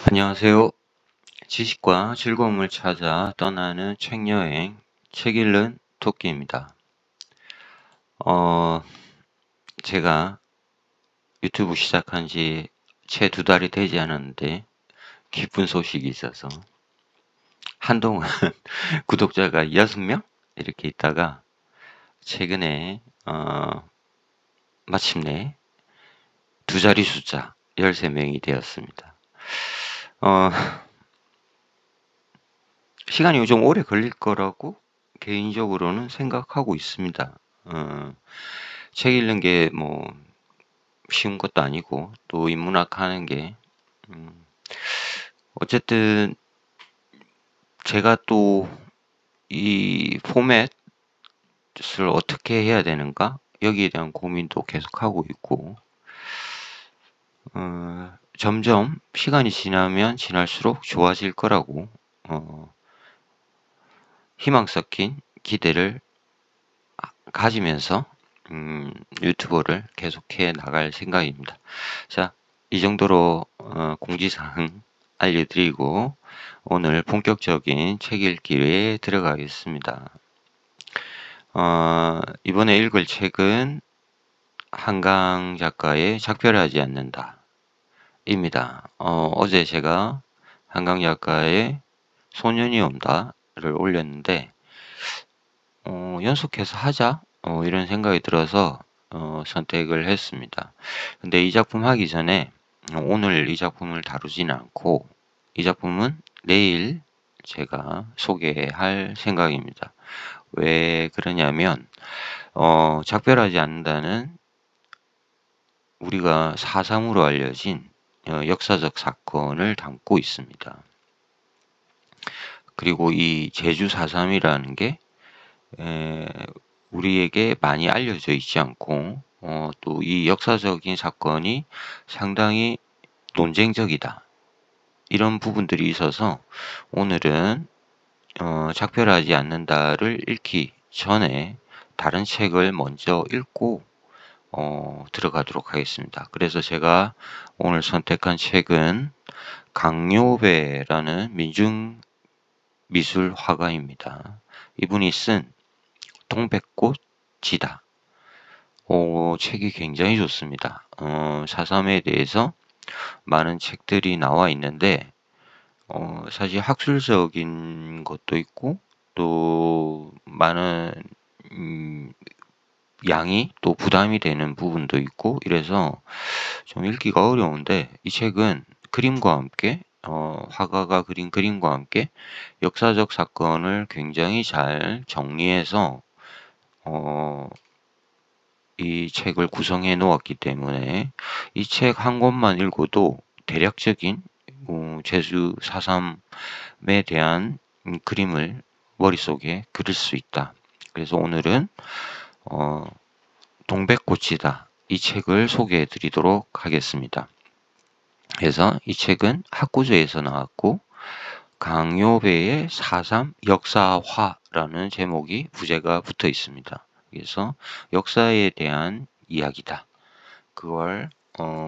안녕하세요. 지식과 즐거움을 찾아 떠나는 책여행, 책 읽는 토끼입니다. 제가 유튜브 시작한 지 채 2달이 되지 않았는데 기쁜 소식이 있어서 한동안 구독자가 6명? 이렇게 있다가 최근에 마침내 2자리 숫자 13명이 되었습니다. 시간이 좀 오래 걸릴 거라고 개인적으로는 생각하고 있습니다. 책 읽는 게 쉬운 것도 아니고 또 인문학 하는 게 어쨌든 제가 또 이 포맷을 어떻게 해야 되는가 여기에 대한 고민도 계속 하고 있고 점점 시간이 지나면 지날수록 좋아질 거라고 희망 섞인 기대를 가지면서 유튜버를 계속해 나갈 생각입니다. 자, 이 정도로 공지사항 알려드리고 오늘 본격적인 책 읽기에 들어가겠습니다. 이번에 읽을 책은 한강 작가의 작별하지 않는다 입니다. 어제 제가 한강 작가의 소년이 온다를 올렸는데 연속해서 하자 이런 생각이 들어서 선택을 했습니다. 근데 이 작품 하기 전에 오늘 이 작품을 다루지는 않고 이 작품은 내일 제가 소개할 생각입니다. 왜 그러냐면 작별하지 않는다는 우리가 4.3으로 알려진 역사적 사건을 담고 있습니다. 그리고 이 제주 4.3이라는 게 우리에게 많이 알려져 있지 않고 또 이 역사적인 사건이 상당히 논쟁적이다. 이런 부분들이 있어서 오늘은 작별하지 않는다를 읽기 전에 다른 책을 먼저 읽고 들어가도록 하겠습니다. 그래서 제가 오늘 선택한 책은 강요배라는 민중미술 화가입니다. 이분이 쓴 동백꽃이다. 책이 굉장히 좋습니다. 4.3에 대해서 많은 책들이 나와 있는데, 사실 학술적인 것도 있고, 또 많은, 양이 또 부담이 되는 부분도 있고, 이래서 좀 읽기가 어려운데, 이 책은 그림과 함께, 화가가 그린 그림과 함께 역사적 사건을 굉장히 잘 정리해서, 이 책을 구성해 놓았기 때문에 이 책 한 권만 읽어도 대략적인 제주 4.3에 대한 그림을 머릿속에 그릴 수 있다. 그래서 오늘은 동백꽃이다. 이 책을 소개해 드리도록 하겠습니다. 그래서 이 책은 학구제에서 나왔고 강요배의 4.3 역사화라는 제목이 부제가 붙어 있습니다. 그래서 역사에 대한 이야기다. 그걸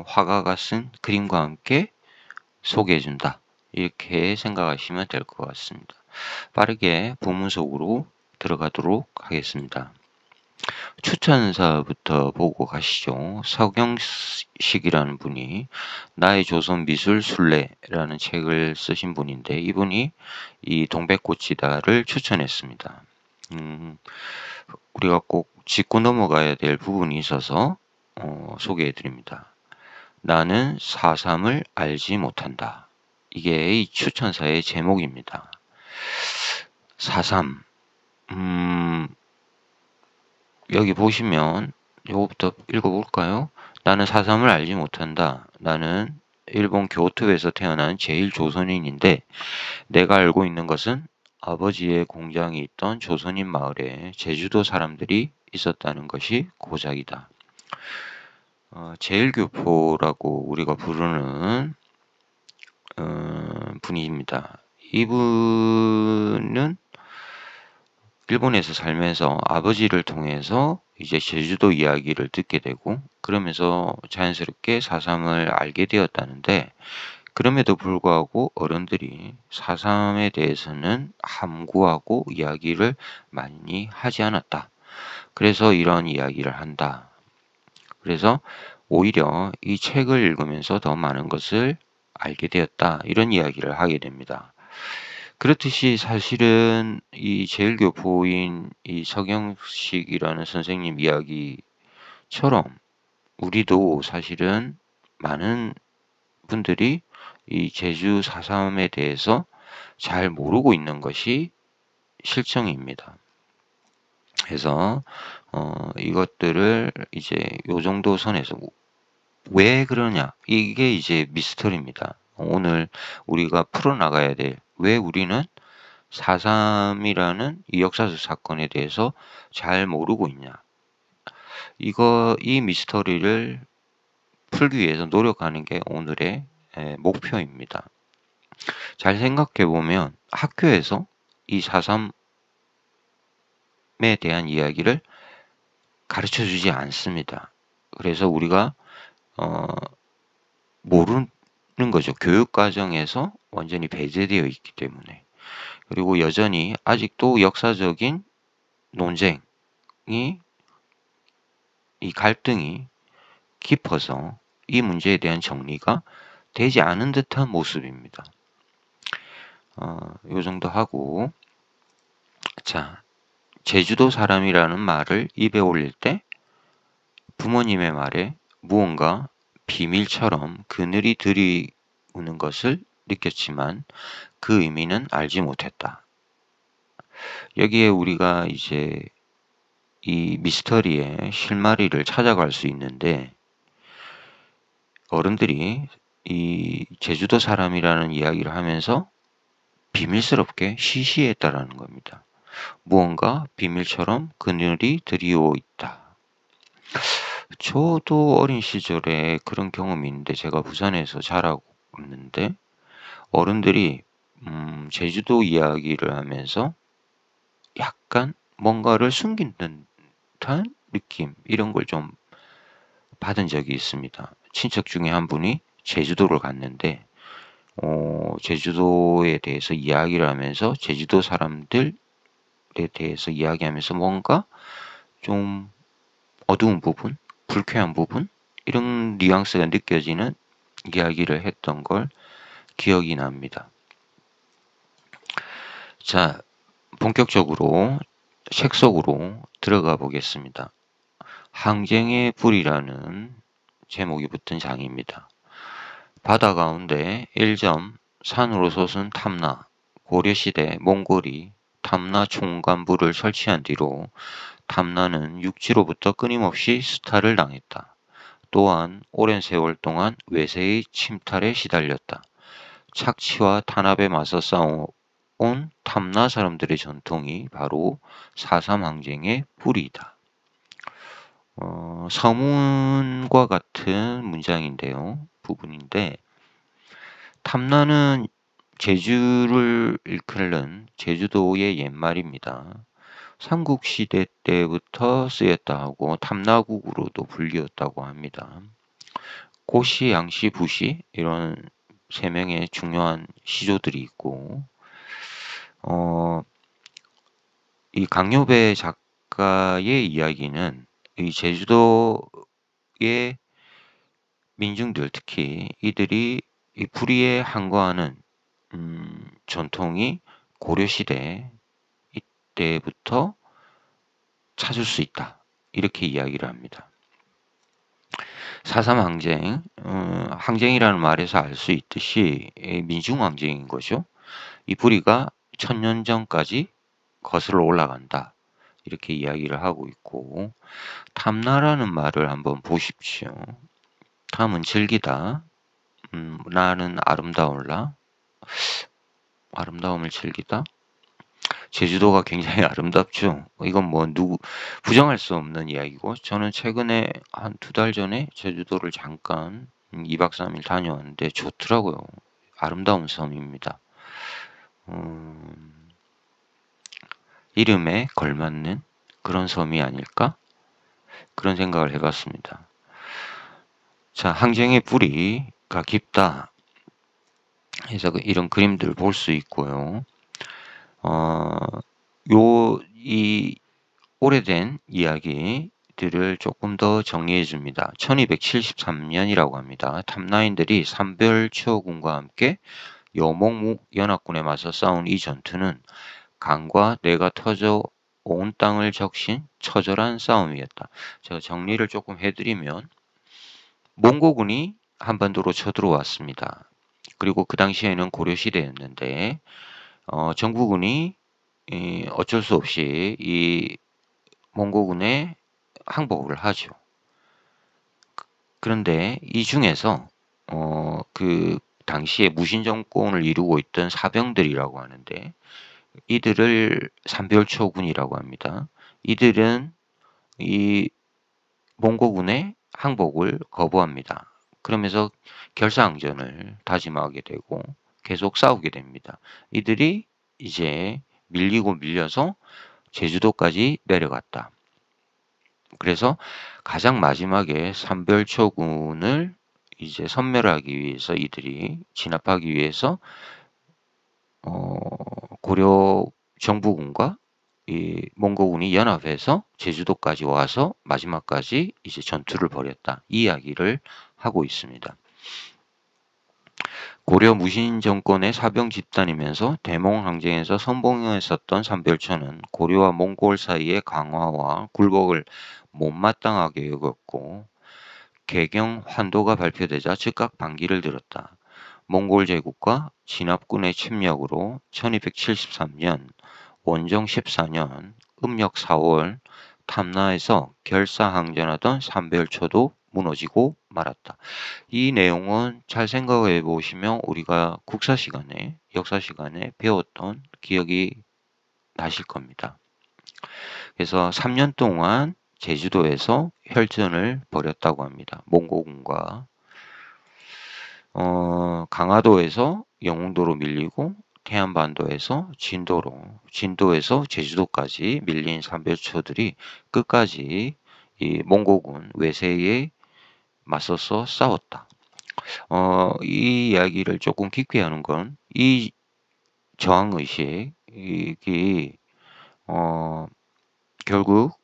화가가 쓴 그림과 함께 소개해준다. 이렇게 생각하시면 될 것 같습니다. 빠르게 본문 속으로 들어가도록 하겠습니다. 추천사부터 보고 가시죠. 서경식이라는 분이 나의 조선 미술 순례라는 책을 쓰신 분인데 이분이 이 동백꽃이다를 추천했습니다. 우리가 꼭 짚고 넘어가야 될 부분이 있어서 소개해 드립니다. 나는 4.3을 알지 못한다. 이게 이 추천사의 제목입니다. 4.3 여기 보시면 이거부터 읽어볼까요? 나는 4.3을 알지 못한다. 나는 일본 교토에서 태어난 제1조선인인데 내가 알고 있는 것은 아버지의 공장이 있던 조선인 마을에 제주도 사람들이 있었다는 것이 고작이다. 제1교포라고 우리가 부르는 분입니다. 이분은 일본에서 살면서 아버지를 통해서 이제 제주도 이야기를 듣게 되고 그러면서 자연스럽게 4.3을 알게 되었다는데 그럼에도 불구하고 어른들이 4.3에 대해서는 함구하고 이야기를 많이 하지 않았다. 그래서 이런 이야기를 한다. 그래서 오히려 이 책을 읽으면서 더 많은 것을 알게 되었다. 이런 이야기를 하게 됩니다. 그렇듯이 사실은 이 제일교포인 이 서경식이라는 선생님 이야기처럼 우리도 사실은 많은 분들이 이 제주 4.3에 대해서 잘 모르고 있는 것이 실정입니다. 그래서 이것들을 이제 요 정도 선에서 왜 그러냐, 이게 이제 미스터리입니다. 오늘 우리가 풀어나가야 될, 왜 우리는 4.3이라는 이 역사적 사건에 대해서 잘 모르고 있냐, 이 미스터리를 풀기 위해서 노력하는 게 오늘의 목표입니다. 잘 생각해 보면 학교에서 이 4.3에 대한 이야기를 가르쳐 주지 않습니다. 그래서 우리가 모르는 거죠. 교육 과정에서 완전히 배제되어 있기 때문에. 그리고 여전히 아직도 역사적인 논쟁이, 이 갈등이 깊어서 이 문제에 대한 정리가 되지 않은 듯한 모습입니다. 요 정도 하고, 자, 제주도 사람이라는 말을 입에 올릴 때 부모님의 말에 무언가 비밀처럼 그늘이 들이우는 것을 느꼈지만 그 의미는 알지 못했다. 여기에 우리가 이제 이 미스터리의 실마리를 찾아갈 수 있는데, 어른들이 이 제주도 사람이라는 이야기를 하면서 비밀스럽게 시시했다라는 겁니다. 무언가 비밀처럼 그늘이 드리워 있다. 저도 어린 시절에 그런 경험이 있는데, 제가 부산에서 자라고 있는데 어른들이 제주도 이야기를 하면서 약간 뭔가를 숨긴 듯한 느낌, 이런 걸 좀 받은 적이 있습니다. 친척 중에 한 분이 제주도를 갔는데 제주도에 대해서 이야기를 하면서 제주도 사람들에 대해서 이야기하면서 뭔가 좀 어두운 부분, 불쾌한 부분, 이런 뉘앙스가 느껴지는 이야기를 했던 걸 기억이 납니다. 자, 본격적으로 책 속으로 들어가 보겠습니다. 항쟁의 불이라는 제목이 붙은 장입니다. 바다 가운데 1점 산으로 솟은 탐나, 고려시대 몽골이 탐나 총관부를 설치한 뒤로 탐나는 육지로부터 끊임없이 수탈을 당했다. 또한 오랜 세월 동안 외세의 침탈에 시달렸다. 착취와 탄압에 맞서 싸워온 탐나 사람들의 전통이 바로 4.3 항쟁의 뿌리이다. 서문과 같은 문장인데요. 부분인데, 탐나는 제주를 일컫는 제주도의 옛말입니다. 삼국시대 때부터 쓰였다 하고 탐나국으로도 불리웠다고 합니다. 고시, 양시, 부시 이런 세 명의 중요한 시조들이 있고, 이 강요배 작가의 이야기는 이 제주도의 민중들, 특히 이들이 이 불의에 항거하는 전통이 고려시대 이때부터 찾을 수 있다, 이렇게 이야기를 합니다. 4.3 항쟁, 항쟁이라는 말에서 알 수 있듯이 민중항쟁인 거죠. 이 불의가 1000년 전까지 거슬러 올라간다, 이렇게 이야기를 하고 있고, 탐나라는 말을 한번 보십시오. 탐은 즐기다, 나는 아름다울라, 아름다움을 즐기다. 제주도가 굉장히 아름답죠. 이건 뭐 부정할 수 없는 이야기고, 저는 최근에 한 2달 전에 제주도를 잠깐 2박 3일 다녀왔는데 좋더라고요. 아름다운 섬입니다. 이름에 걸맞는 그런 섬이 아닐까? 그런 생각을 해봤습니다. 자, 항쟁의 뿌리가 깊다. 그래서 이런 그림들을 볼 수 있고요. 이 오래된 이야기들을 조금 더 정리해 줍니다. 1273년이라고 합니다. 탑라인들이 삼별초군과 함께 여몽무 연합군에 맞서 싸운 이 전투는 강과 뇌가 터져 온 땅을 적신 처절한 싸움이었다. 제가 정리를 조금 해드리면 몽고군이 한반도로 쳐들어왔습니다. 그리고 그 당시에는 고려시대였는데 정부군이 어쩔 수 없이 이 몽고군에 항복을 하죠. 그런데 이 중에서 그 당시에 무신 정권을 이루고 있던 사병들이라고 하는데 이들을 삼별초군이라고 합니다. 이들은 이 몽고군의 항복을 거부합니다. 그러면서 결사항전을 다짐하게 되고 계속 싸우게 됩니다. 이들이 이제 밀리고 밀려서 제주도까지 내려갔다. 그래서 가장 마지막에 삼별초군을 이제 섬멸하기 위해서 이들이 진압하기 위해서 고려 정부군과 이 몽고군이 연합해서 제주도까지 와서 마지막까지 이제 전투를 벌였다. 이 이야기를 하고 있습니다. 고려 무신 정권의 사병 집단이면서 대몽 항쟁에서 선봉했었던 삼별초는 고려와 몽골 사이의 강화와 굴복을 못마땅하게 여겼고 개경 환도가 발표되자 즉각 반기를 들었다. 몽골 제국과 진압군의 침략으로 1273년 원정 14년 음력 4월 탐나에서 결사항전하던 삼별초도 무너지고 말았다. 이 내용은 잘 생각해 보시면 우리가 국사 시간에, 역사 시간에 배웠던 기억이 나실 겁니다. 그래서 3년 동안 제주도에서 혈전을 벌였다고 합니다. 몽고군과 강화도에서 영흥도로 밀리고 태안반도에서 진도에서 제주도까지 밀린 삼별초들이 끝까지 이 몽고군 외세에 맞서서 싸웠다. 이 이야기를 조금 깊게 하는 건 이 저항의식이 결국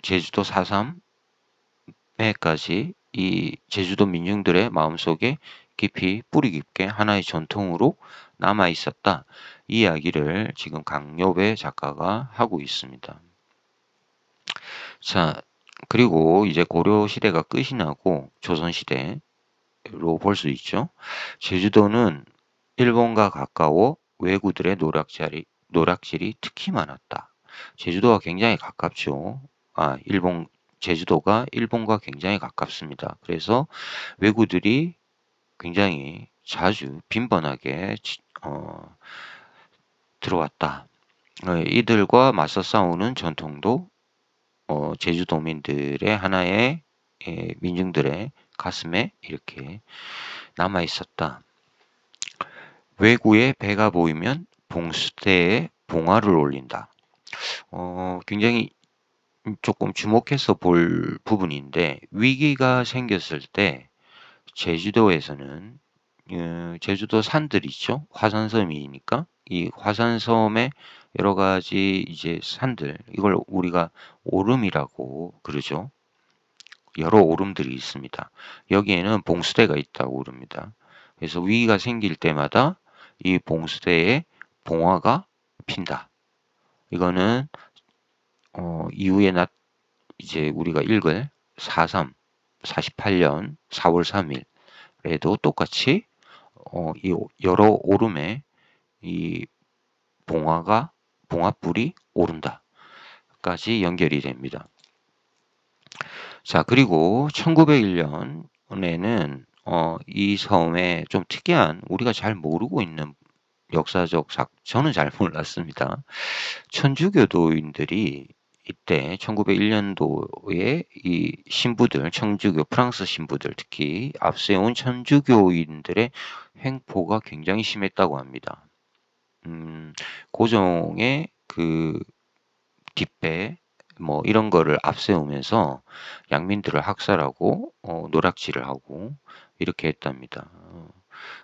제주도 4.3해까지 이 제주도 민중들의 마음속에 깊이 뿌리 깊게 하나의 전통으로 남아 있었다. 이 이야기를 지금 강요배 작가가 하고 있습니다. 자, 그리고 이제 고려 시대가 끝이 나고 조선 시대로 볼 수 있죠. 제주도는 일본과 가까워 왜구들의 노략질이 특히 많았다. 제주도가 굉장히 가깝죠. 제주도가 일본과 굉장히 가깝습니다. 그래서 왜구들이 굉장히 자주 빈번하게 들어왔다. 이들과 맞서 싸우는 전통도 제주도민들의 하나의 민중들의 가슴에 이렇게 남아 있었다. 왜구에 배가 보이면 봉수대에 봉화를 올린다. 굉장히 조금 주목해서 볼 부분인데 위기가 생겼을 때 제주도에서는 제주도 산들 있죠. 화산섬이니까 이 화산섬에 여러 가지 이제 산들 이걸 우리가 오름이라고 그러죠. 여러 오름들이 있습니다. 여기에는 봉수대가 있다고 그럽니다. 그래서 위기가 생길 때마다 이 봉수대에 봉화가 핀다. 이거는 이후에 이제 우리가 읽을 48년 4월 3일에도 똑같이 이 여러 오름에 이 봉화불이 오른다까지 연결이 됩니다. 자, 그리고 1901년에는 이 섬에 좀 특이한 우리가 잘 모르고 있는 저는 잘 몰랐습니다. 천주교도인들이 이때 1901년도에 이 신부들, 프랑스 신부들 특히 앞세운 천주교인들의 횡포가 굉장히 심했다고 합니다. 고종의 그 뒷배 뭐 이런 거를 앞세우면서 양민들을 학살하고 노략질을 하고 이렇게 했답니다.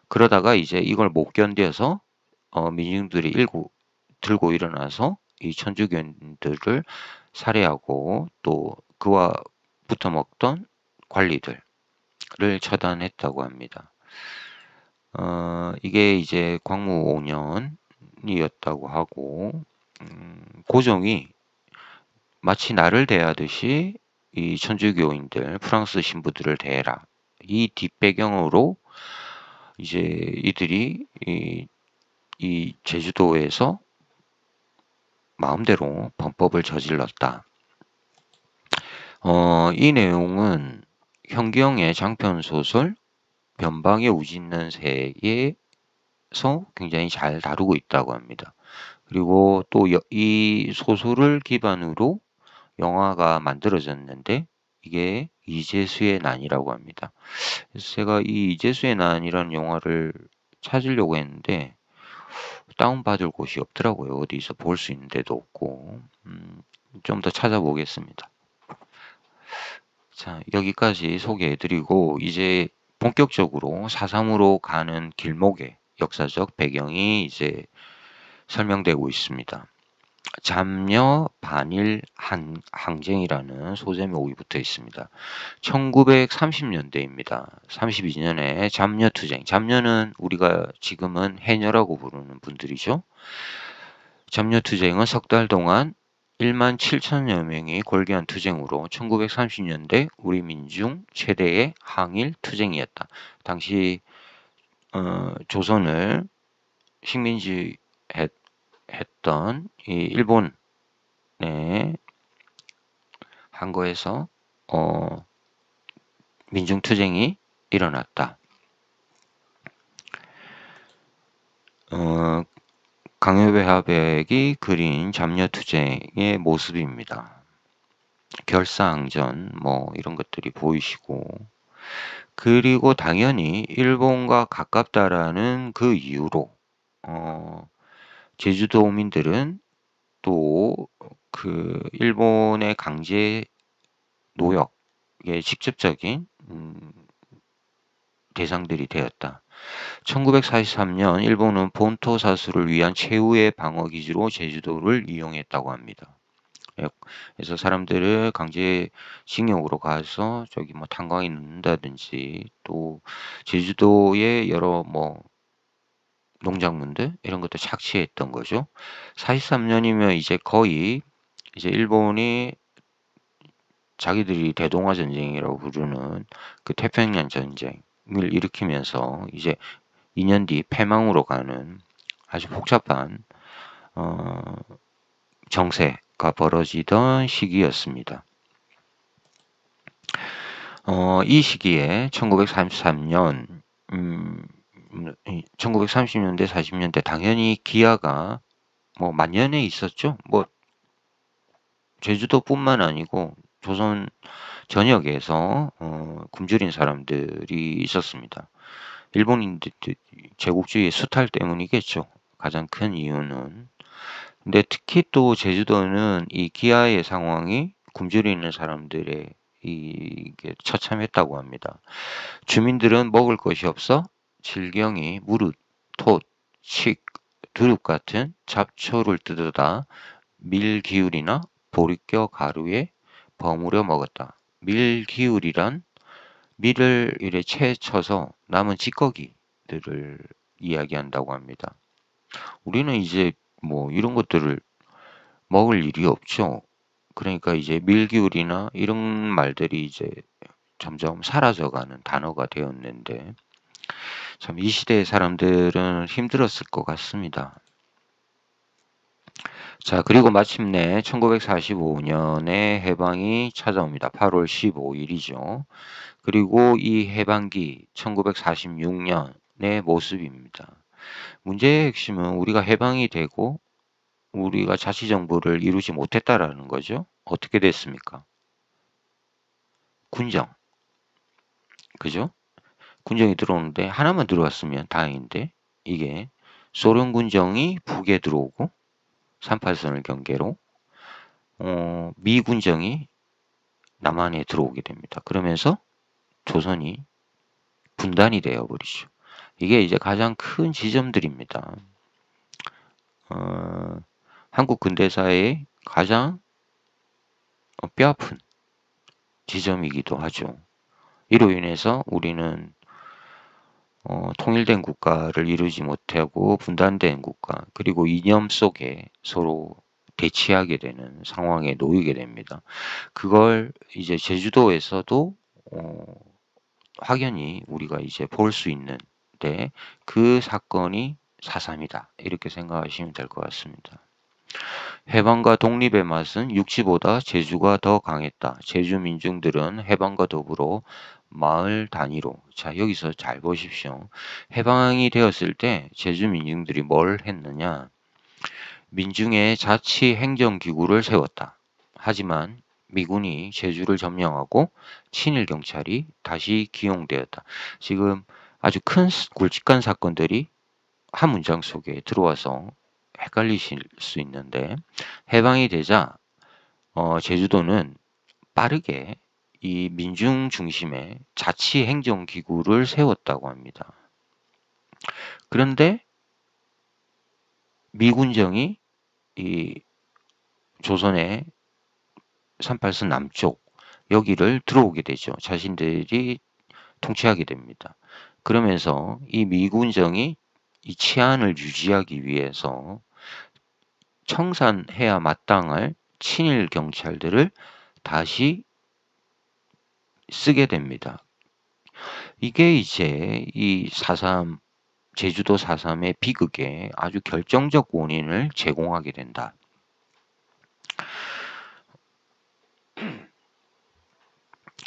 그러다가 이제 이걸 못 견뎌서 민중들이 들고 일어나서 이 천주교인들을 살해하고 또 그와 붙어먹던 관리들을 처단했다고 합니다. 이게 이제 광무 5년이었다고 하고, 고종이 마치 나를 대하듯이 이 천주교인들, 프랑스 신부들을 대해라. 이 뒷배경으로 이제 이들이 이 제주도에서 마음대로 범법을 저질렀다. 이 내용은 현기영의 장편 소설 변방의 우짖는 새에서 굉장히 잘 다루고 있다고 합니다. 그리고 또 이 소설을 기반으로 영화가 만들어졌는데 이게 이재수의 난이라고 합니다. 그래서 제가 이 이재수의 난이라는 영화를 찾으려고 했는데 다운받을 곳이 없더라고요. 어디서 볼 수 있는 데도 없고 좀 더 찾아보겠습니다. 자, 여기까지 소개해드리고 이제 본격적으로 4.3으로 가는 길목의 역사적 배경이 이제 설명되고 있습니다. 잠녀 반일 항쟁이라는 소제목이 붙어 있습니다. 1930년대입니다. 32년에 잠녀투쟁. 잠녀는 우리가 지금은 해녀라고 부르는 분들이죠. 잠녀투쟁은 석 달 동안 1만 7천여 명이 골기한 투쟁으로 1930년대 우리 민중 최대의 항일 투쟁이었다. 당시 조선을 식민지 했던 이 일본의 항거에서 민중투쟁이 일어났다. 강요배 하백이 그린 잠녀투쟁의 모습입니다. 결사항전 뭐 이런 것들이 보이시고, 그리고 당연히 일본과 가깝다라는 그 이유로 제주도민들은 또 그 일본의 강제 노역의 직접적인 대상들이 되었다. 1943년 일본은 본토 사수를 위한 최후의 방어 기지로 제주도를 이용했다고 합니다. 그래서 사람들을 강제 징용으로 가서 저기 뭐 탄광에 넣는다든지 또 제주도의 여러 뭐 농작물들 이런 것도 착취했던 거죠. 43년이면 이제 거의 이제 일본이 자기들이 대동아 전쟁이라고 부르는 그 태평양 전쟁을 일으키면서 이제 2년 뒤 패망으로 가는 아주 복잡한 정세가 벌어지던 시기였습니다. 이 시기에 1933년 1930년대 40년대 당연히 기아가 뭐 만연해 있었죠. 뭐 제주도뿐만 아니고 조선 전역에서 굶주린 사람들이 있었습니다. 일본인들 제국주의의 수탈 때문이겠죠. 가장 큰 이유는. 근데 특히 또 제주도는 이 기아의 상황이 굶주리는 사람들의 이게 처참했다고 합니다. 주민들은 먹을 것이 없어 질경이 무릇, 톳, 칡, 두릅 같은 잡초를 뜯어다 밀기울이나 보리뼈 가루에 버무려 먹었다. 밀기울이란 밀을 이래 채 쳐서 남은 찌꺼기들을 이야기한다고 합니다. 우리는 이제 뭐 이런 것들을 먹을 일이 없죠. 그러니까 이제 밀기울이나 이런 말들이 이제 점점 사라져가는 단어가 되었는데 참 이 시대의 사람들은 힘들었을 것 같습니다. 자, 그리고 마침내 1945년에 해방이 찾아옵니다. 8월 15일이죠. 그리고 이 해방기 1946년의 모습입니다. 문제의 핵심은 우리가 해방이 되고 우리가 자치정부를 이루지 못했다라는 거죠. 어떻게 됐습니까? 군정. 그죠? 군정이 들어오는데 하나만 들어왔으면 다행인데 이게 소련 군정이 북에 들어오고 38선을 경계로 미 군정이 남한에 들어오게 됩니다. 그러면서 조선이 분단이 되어 버리죠. 이게 이제 가장 큰 지점들입니다. 한국 근대사의 가장 뼈아픈 지점이기도 하죠. 이로 인해서 우리는 통일된 국가를 이루지 못하고 분단된 국가, 그리고 이념 속에 서로 대치하게 되는 상황에 놓이게 됩니다. 그걸 이제 제주도에서도 확연히 우리가 이제 볼 수 있는데, 그 사건이 4.3이다. 이렇게 생각하시면 될 것 같습니다. 해방과 독립의 맛은 육지보다 제주가 더 강했다. 제주 민중들은 해방과 더불어 마을 단위로, 자 여기서 잘 보십시오. 해방이 되었을 때 제주 민중들이 뭘 했느냐, 민중의 자치 행정기구를 세웠다. 하지만 미군이 제주를 점령하고 친일 경찰이 다시 기용되었다. 지금 아주 큰 굵직한 사건들이 한 문장 속에 들어와서 헷갈리실 수 있는데, 해방이 되자 제주도는 빠르게 이 민중 중심의 자치 행정 기구를 세웠다고 합니다. 그런데 미군정이 이 조선의 38선 남쪽 여기를 들어오게 되죠. 자신들이 통치하게 됩니다. 그러면서 이 미군정이 이 치안을 유지하기 위해서 청산해야 마땅할 친일 경찰들을 다시 쓰게 됩니다. 이게 이제 이 4.3, 제주도 4.3의 비극에 아주 결정적 원인을 제공하게 된다.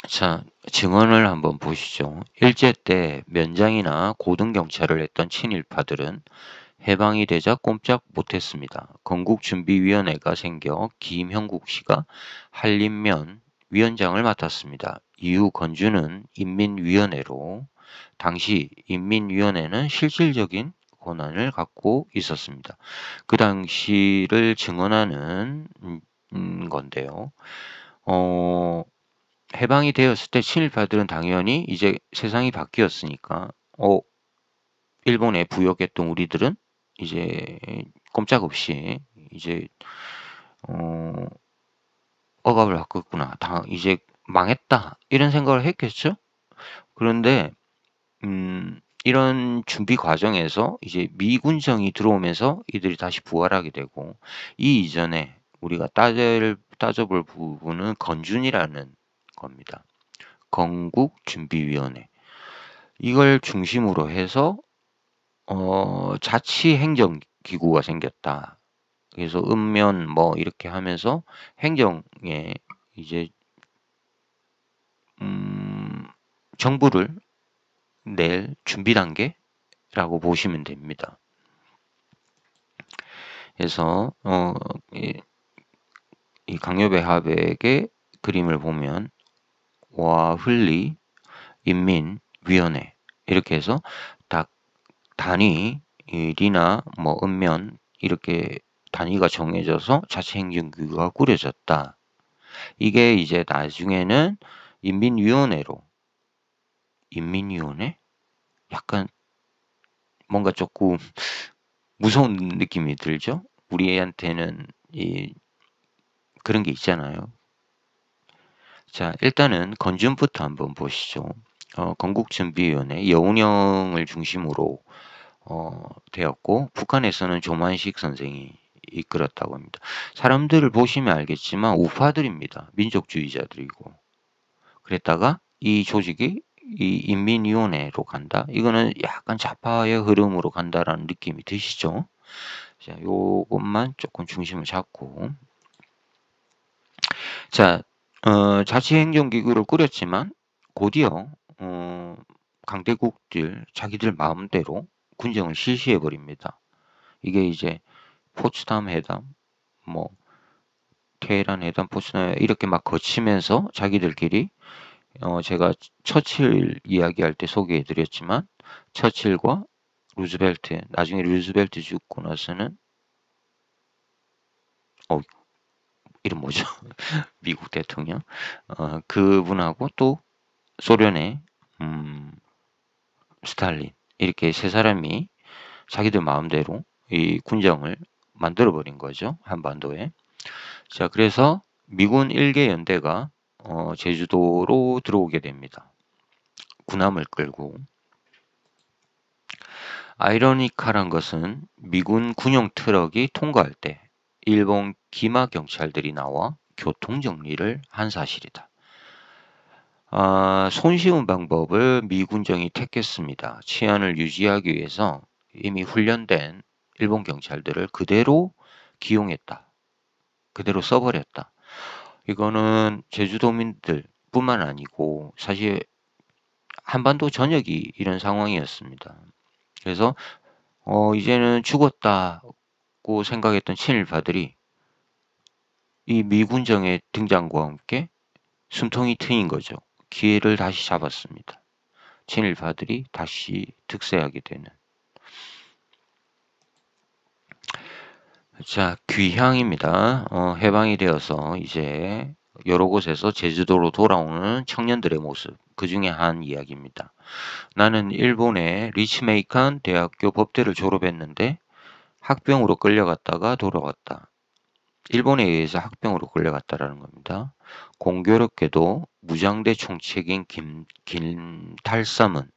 자, 증언을 한번 보시죠. 일제 때 면장이나 고등경찰을 했던 친일파들은 해방이 되자 꼼짝 못했습니다. 건국준비위원회가 생겨 김형국 씨가 한림면 위원장을 맡았습니다. 이후 건주는 인민위원회로, 당시 인민위원회는 실질적인 권한을 갖고 있었습니다. 그 당시를 증언하는 건데요. 해방이 되었을 때 친일파들은 당연히 이제 세상이 바뀌었으니까 일본에 부역했던 우리들은 이제 꼼짝없이 이제 억압을 바꿨구나. 이제 망했다. 이런 생각을 했겠죠? 그런데 이런 준비 과정에서 이제 미군정이 들어오면서 이들이 다시 부활하게 되고, 이 이전에 우리가 따져볼 부분은 건준이라는 겁니다. 건국준비위원회. 이걸 중심으로 해서 자치행정기구가 생겼다. 그래서 읍면 뭐 이렇게 하면서 행정에 이제 정부를 낼 준비 단계라고 보시면 됩니다. 그래서 이 강요배 하백의 그림을 보면 와흘리 인민위원회 이렇게 해서 딱 단위이나 뭐 읍면 이렇게 단위가 정해져서 자치행정기구가 꾸려졌다. 이게 이제 나중에는 인민위원회로, 인민위원회? 약간 뭔가 조금 무서운 느낌이 들죠? 우리한테는 그런 게 있잖아요. 자, 일단은 건준부터 한번 보시죠. 건국준비위원회 여운형을 중심으로 되었고, 북한에서는 조만식 선생이 이끌었다고 합니다. 사람들을 보시면 알겠지만 우파들입니다. 민족주의자들이고. 그랬다가 이 조직이 이 인민위원회로 간다. 이거는 약간 좌파의 흐름으로 간다라는 느낌이 드시죠? 자, 요것만 조금 중심을 잡고. 자, 자치행정기구를 꾸렸지만 곧이어 강대국들 자기들 마음대로 군정을 실시해 버립니다. 이게 이제 포츠담 회담, 뭐 테헤란 회담, 포츠담 이렇게 막 거치면서 자기들끼리 제가 처칠 이야기할 때 소개해 드렸지만, 처칠과 루즈벨트, 나중에 루즈벨트 죽고 나서는 이름 뭐죠? 미국 대통령 그분하고 또 소련의 스탈린, 이렇게 세 사람이 자기들 마음대로 이 군정을 만들어 버린 거죠. 한반도에. 자, 그래서 미군 1개 연대가 제주도로 들어오게 됩니다. 군함을 끌고. 아이러니컬한 것은 미군 군용 트럭이 통과할 때 일본 기마 경찰들이 나와 교통 정리를 한 사실이다. 손쉬운 방법을 미군정이 택했습니다. 치안을 유지하기 위해서 이미 훈련된 일본 경찰들을 그대로 기용했다. 그대로 써버렸다. 이거는 제주도민들 뿐만 아니고 사실 한반도 전역이 이런 상황이었습니다. 그래서 이제는 죽었다고 생각했던 친일파들이 이 미군정의 등장과 함께 숨통이 트인 거죠. 기회를 다시 잡았습니다. 친일파들이 다시 득세하게 되는. 자, 귀향입니다. 해방이 되어서 이제 여러 곳에서 제주도로 돌아오는 청년들의 모습, 그 중에 한 이야기입니다. 나는 일본의 리츠메이칸 대학교 법대를 졸업했는데 학병으로 끌려갔다가 돌아왔다. 일본에 의해서 학병으로 끌려갔다라는 겁니다. 공교롭게도 무장대 총책인 김달삼은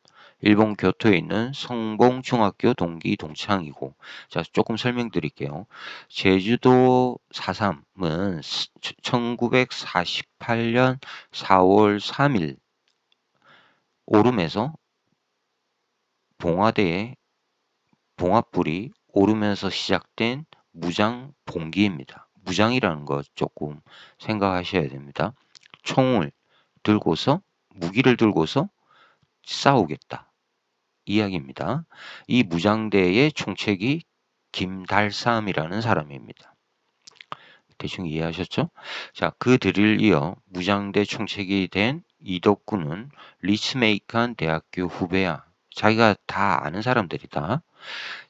일본 교토에 있는 성봉중학교 동기 동창이고, 자, 조금 설명드릴게요. 제주도 4.3은 1948년 4월 3일 오름에서 봉화대에 봉화불이 오르면서 시작된 무장 봉기입니다. 무장이라는 거 조금 생각하셔야 됩니다. 총을 들고서, 무기를 들고서 싸우겠다. 이야기입니다. 이 무장대의 총책이 김달삼이라는 사람입니다. 대충 이해하셨죠? 자, 그들을 이어 무장대 총책이 된 이덕구는 리츠메이칸 대학교 후배야. 자기가 다 아는 사람들이다.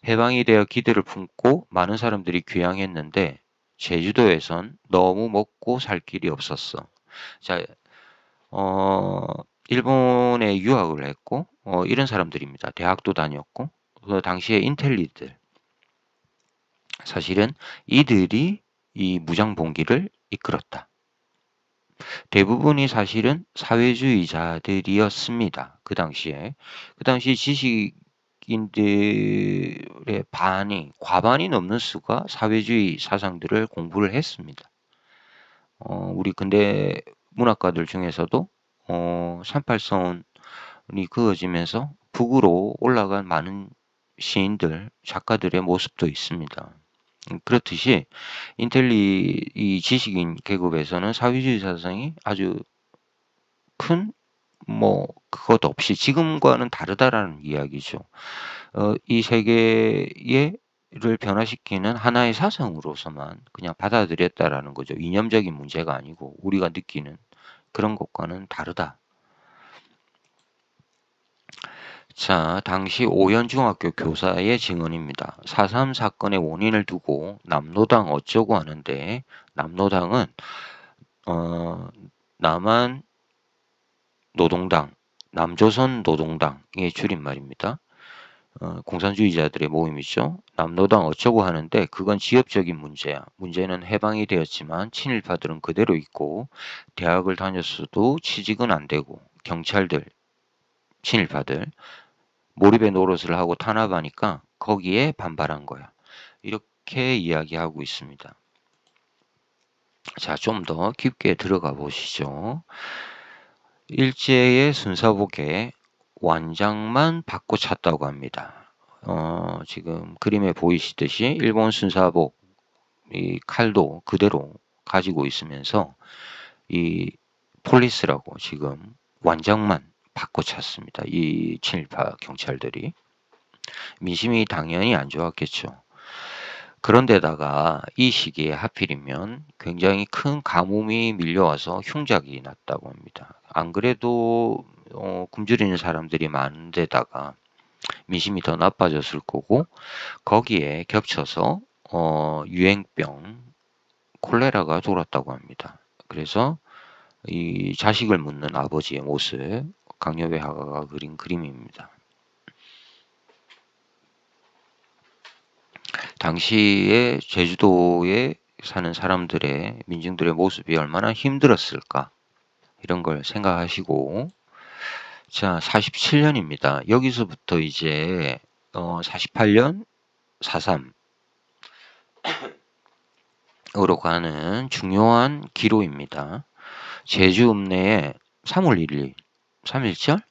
해방이 되어 기대를 품고 많은 사람들이 귀향했는데 제주도에선 너무 먹고 살 길이 없었어. 자, 일본에 유학을 했고 이런 사람들입니다. 대학도 다녔고 그 당시에 인텔리들, 사실은 이들이 이 무장봉기를 이끌었다. 대부분이 사실은 사회주의자들이었습니다. 그 당시 지식인들의 과반이 넘는 수가 사회주의 사상들을 공부를 했습니다. 우리 근대 문학가들 중에서도 38선이 그어지면서 북으로 올라간 많은 시인들, 작가들의 모습도 있습니다. 그렇듯이 이 지식인 계급에서는 사회주의 사상이 아주 큰 그것 없이 지금과는 다르다라는 이야기죠. 이 세계를 변화시키는 하나의 사상으로서만 그냥 받아들였다라는 거죠. 이념적인 문제가 아니고 우리가 느끼는 그런 것과는 다르다. 자, 당시 오연중학교 교사의 증언입니다. 4.3 사건의 원인을 두고 남노당 어쩌고 하는데, 남노당은 남한 노동당, 남조선 노동당의 줄임말입니다. 공산주의자들의 모임이죠. 남노당 어쩌고 하는데 그건 지역적인 문제야. 문제는 해방이 되었지만 친일파들은 그대로 있고 대학을 다녔어도 취직은 안 되고 경찰들, 친일파들 몰입의 노릇을 하고 탄압하니까 거기에 반발한 거야. 이렇게 이야기하고 있습니다. 자, 좀 더 깊게 들어가 보시죠. 일제의 순사복에 완장만 바꿔 찼다고 합니다. 지금 그림에 보이시듯이 일본 순사복 이 칼도 그대로 가지고 있으면서 이 폴리스라고 지금 완장만 바꿔 찼습니다. 이 친일파 경찰들이. 민심이 당연히 안 좋았겠죠. 그런데다가 이 시기에 하필이면 굉장히 큰 가뭄이 밀려와서 흉작이 났다고 합니다. 안 그래도 굶주리는 사람들이 많은 데다가 민심이 더 나빠졌을 거고 거기에 겹쳐서 유행병, 콜레라가 돌았다고 합니다. 그래서 이 자식을 묻는 아버지의 모습, 강요배 화가가 그린 그림입니다. 당시에 제주도에 사는 사람들의 민중들의 모습이 얼마나 힘들었을까 이런 걸 생각하시고 자 47년입니다. 여기서부터 이제 48년 4.3으로 가는 중요한 기로입니다. 제주 읍내에 3월 1일 3.1절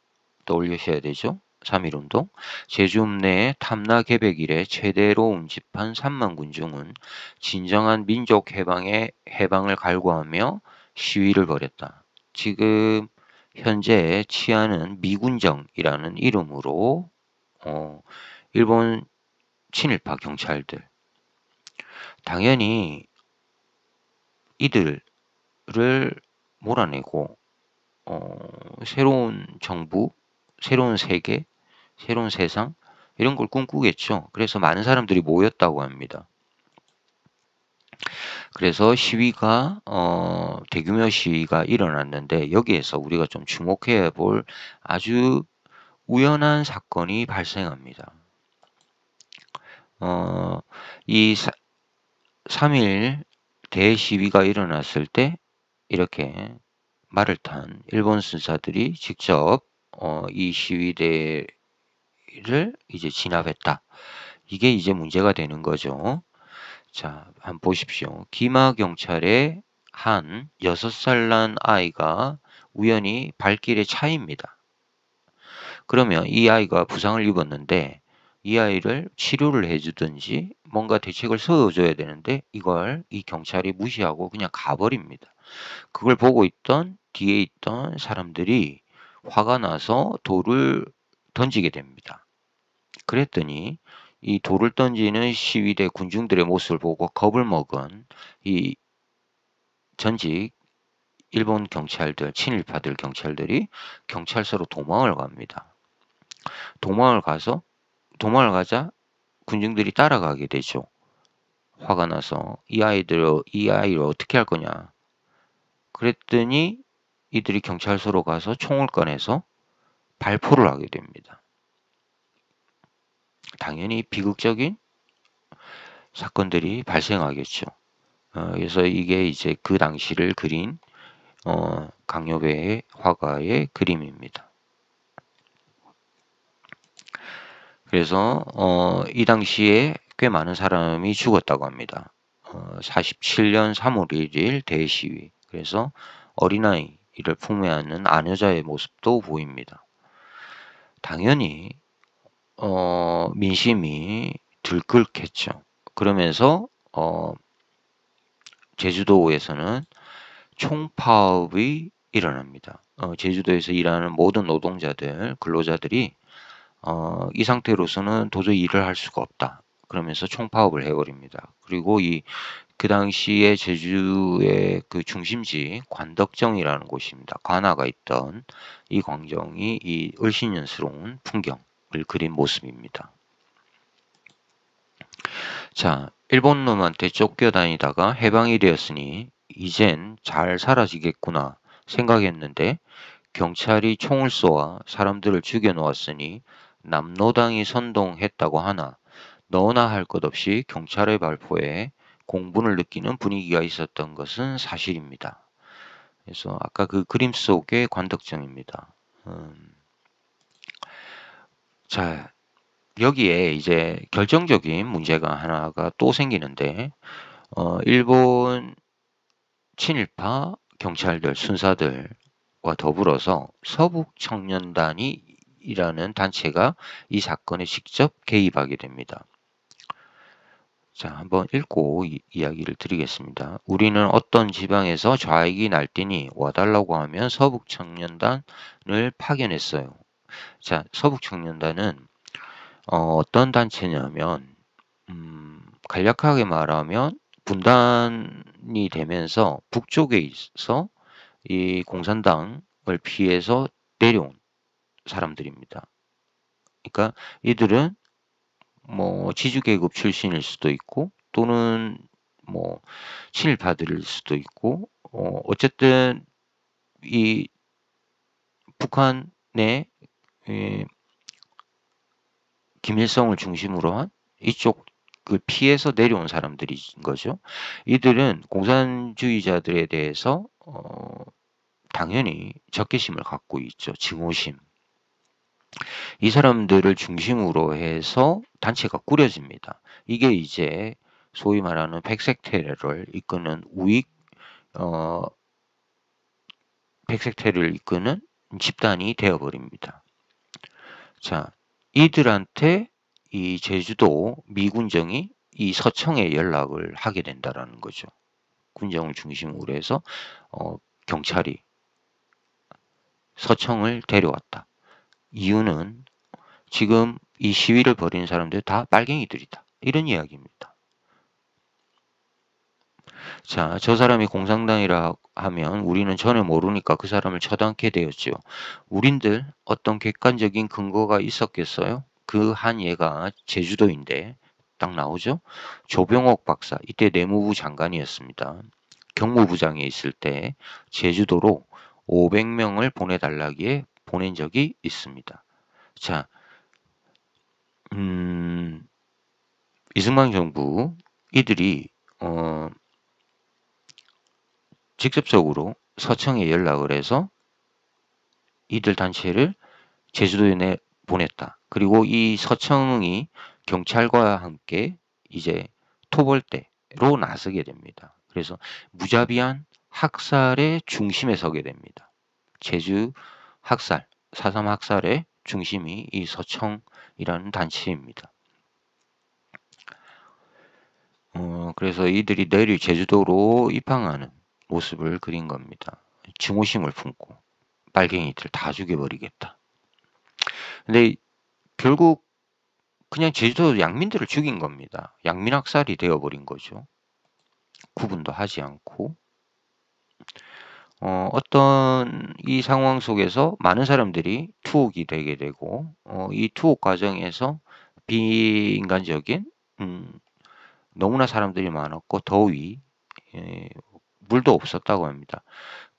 떠올리셔야 되죠. 3.1운동 제주 읍내에 탐라 개백 이래 최대로 운집한 3만 군중은 진정한 민족 해방을 갈구하며 시위를 벌였다. 지금 현재 치안은 미군정이라는 이름으로 일본 친일파 경찰들 당연히 이들을 몰아내고 새로운 정부, 새로운 세계, 새로운 세상 이런 걸 꿈꾸겠죠. 그래서 많은 사람들이 모였다고 합니다. 그래서 시위가 대규모 시위가 일어났는데 여기에서 우리가 좀 주목해야 볼 아주 우연한 사건이 발생합니다. 이 3.1 대시위가 일어났을 때 이렇게 말을 탄 일본 순사들이 직접 이 시위대를 이제 진압했다. 이게 이제 문제가 되는 거죠. 자, 한번 보십시오. 기마 경찰의 한 6살 난 아이가 우연히 발길에 차입니다. 그러면 이 아이가 부상을 입었는데 이 아이를 치료를 해주든지 뭔가 대책을 세워줘야 되는데 이걸 이 경찰이 무시하고 그냥 가버립니다. 그걸 보고 있던 뒤에 있던 사람들이 화가 나서 돌을 던지게 됩니다. 그랬더니 이 돌을 던지는 시위대 군중들의 모습을 보고 겁을 먹은 이 전직 일본 경찰들, 친일파들 경찰들이 경찰서로 도망을 갑니다. 도망을 가자 군중들이 따라가게 되죠. 화가 나서 이 아이를 어떻게 할 거냐. 그랬더니 이들이 경찰서로 가서 총을 꺼내서 발포를 하게 됩니다. 당연히 비극적인 사건들이 발생하겠죠. 그래서 이게 이제 그 당시를 그린 강요배의 화가의 그림입니다. 그래서 이 당시에 꽤 많은 사람이 죽었다고 합니다. 47년 3월 1일 대시위. 그래서 어린아이를 품에 안는 아녀자의 모습도 보입니다. 당연히 민심이 들끓겠죠. 그러면서 제주도에서는 총파업이 일어납니다. 제주도에서 일하는 모든 노동자들, 근로자들이 이 상태로서는 도저히 일을 할 수가 없다. 그러면서 총파업을 해버립니다. 그리고 그 당시에 제주의 그 중심지 관덕정이라는 곳입니다. 관아가 있던 이 광정이 이 을씨년스러운 풍경을 그린 모습입니다. 자, 일본 놈한테 쫓겨다니다가 해방이 되었으니 이젠 잘 사라지겠구나 생각했는데 경찰이 총을 쏘아 사람들을 죽여놓았으니 남노당이 선동했다고 하나 너나 할 것 없이 경찰의 발포에 공분을 느끼는 분위기가 있었던 것은 사실입니다. 그래서 아까 그 그림 속의 관덕정입니다. 자, 여기에 이제 결정적인 문제가 하나가 또 생기는데 일본 친일파 경찰들, 순사들과 더불어서 서북청년단이라는 단체가 이 사건에 직접 개입하게 됩니다. 자, 한번 읽고 이야기를 드리겠습니다. 우리는 어떤 지방에서 좌익이 날뛰니 와달라고 하면 서북청년단을 파견했어요. 자, 서북청년단은 어떤 단체냐면 간략하게 말하면 분단이 되면서 북쪽에 있어 이 공산당을 피해서 내려온 사람들입니다. 그러니까 이들은 뭐 지주계급 출신일 수도 있고 또는 뭐 친일파들일 수도 있고 어쨌든 이 북한의 김일성을 중심으로 한 이쪽 피해서 내려온 사람들인 거죠. 이들은 공산주의자들에 대해서 당연히 적개심을 갖고 있죠. 증오심. 이 사람들을 중심으로 해서 단체가 꾸려집니다. 이게 이제 소위 말하는 백색 테러를 이끄는 백색 테러를 이끄는 집단이 되어버립니다. 자, 이들한테 이 제주도 미군정이 이 서청에 연락을 하게 된다라는 거죠. 군정을 중심으로 해서 경찰이 서청을 데려왔다. 이유는 지금 이 시위를 벌이는 사람들 다 빨갱이들이다. 이런 이야기입니다. 자, 저 사람이 공산당이라 하면 우리는 전혀 모르니까 그 사람을 처단케 되었죠. 우린들 어떤 객관적인 근거가 있었겠어요? 그 한 예가 제주도인데 딱 나오죠. 조병옥 박사, 이때 내무부 장관이었습니다. 경무부장에 있을 때 제주도로 500명을 보내달라기에 보낸 적이 있습니다. 자, 이승만 정부 이들이 직접적으로 서청에 연락을 해서 이들 단체를 제주도에 보냈다. 그리고 이 서청이 경찰과 함께 이제 토벌대로 나서게 됩니다. 그래서 무자비한 학살의 중심에 서게 됩니다. 제주 학살, 4.3 학살의 중심이 이 서청이라는 단체입니다. 그래서 이들이 내일 제주도로 입항하는 모습을 그린 겁니다. 증오심을 품고 빨갱이들 다 죽여버리겠다. 근데 결국 그냥 제주도 양민들을 죽인 겁니다. 양민학살이 되어버린 거죠. 구분도 하지 않고 어떤 이 상황 속에서 많은 사람들이 투옥이 되게 되고 이 투옥 과정에서 비인간적인 너무나 사람들이 많았고 더위 물도 없었다고 합니다.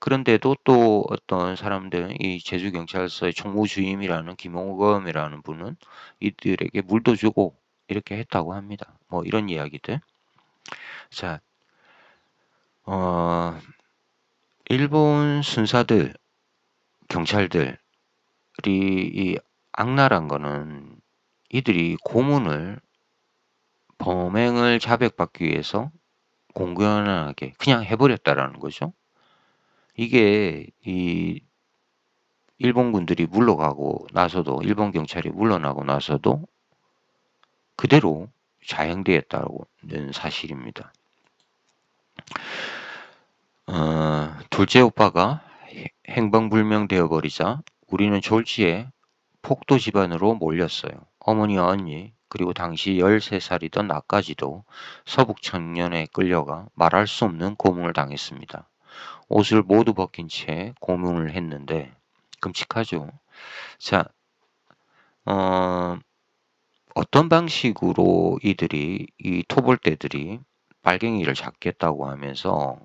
그런데도 또 어떤 사람들, 이 제주경찰서의 총무주임이라는 김홍검이라는 분은 이들에게 물도 주고 이렇게 했다고 합니다. 뭐 이런 이야기들. 자, 일본 순사들, 경찰들이 이 악랄한 거는 이들이 고문을 범행을 자백받기 위해서 공공연하게 그냥 해버렸다라는 거죠. 이게 이 일본군들이 물러가고 나서도 일본 경찰이 물러나고 나서도 그대로 자행되었다는 사실입니다. 둘째 오빠가 행방불명되어 버리자 우리는 졸지에 폭도 집안으로 몰렸어요. 어머니와 언니 그리고 당시 13살이던 나까지도 서북 청년에 끌려가 말할 수 없는 고문을 당했습니다. 옷을 모두 벗긴 채 고문을 했는데 끔찍하죠. 자, 어떤 방식으로 이들이 이 토벌대들이 빨갱이를 잡겠다고 하면서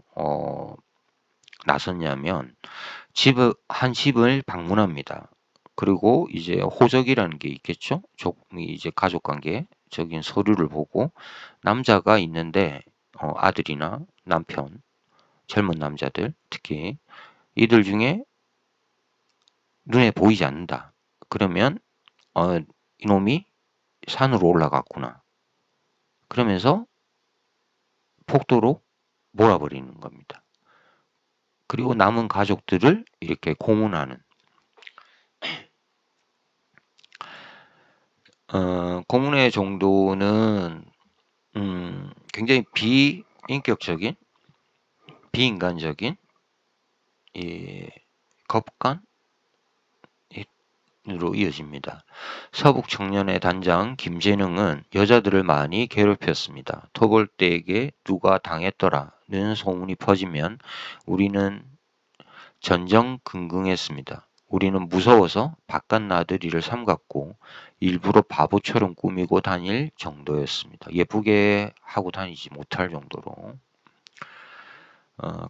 나섰냐면 한 집을 방문합니다. 그리고 이제 호적이라는 게 있겠죠. 이제 가족관계적인 서류를 보고 남자가 있는데 아들이나 남편, 젊은 남자들 특히 이들 중에 눈에 보이지 않는다. 그러면 이놈이 산으로 올라갔구나. 그러면서 폭도로 몰아버리는 겁니다. 그리고 남은 가족들을 이렇게 고문하는 고문의 정도는 굉장히 비인격적인, 비인간적인 겁간 으로 이어집니다. 서북 청년의 단장 김재능은 여자들을 많이 괴롭혔습니다. 토벌대에게 누가 당했더라는 소문이 퍼지면 우리는 전전긍긍했습니다. 우리는 무서워서 바깥 나들이를 삼갔고 일부러 바보처럼 꾸미고 다닐 정도였습니다. 예쁘게 하고 다니지 못할 정도로.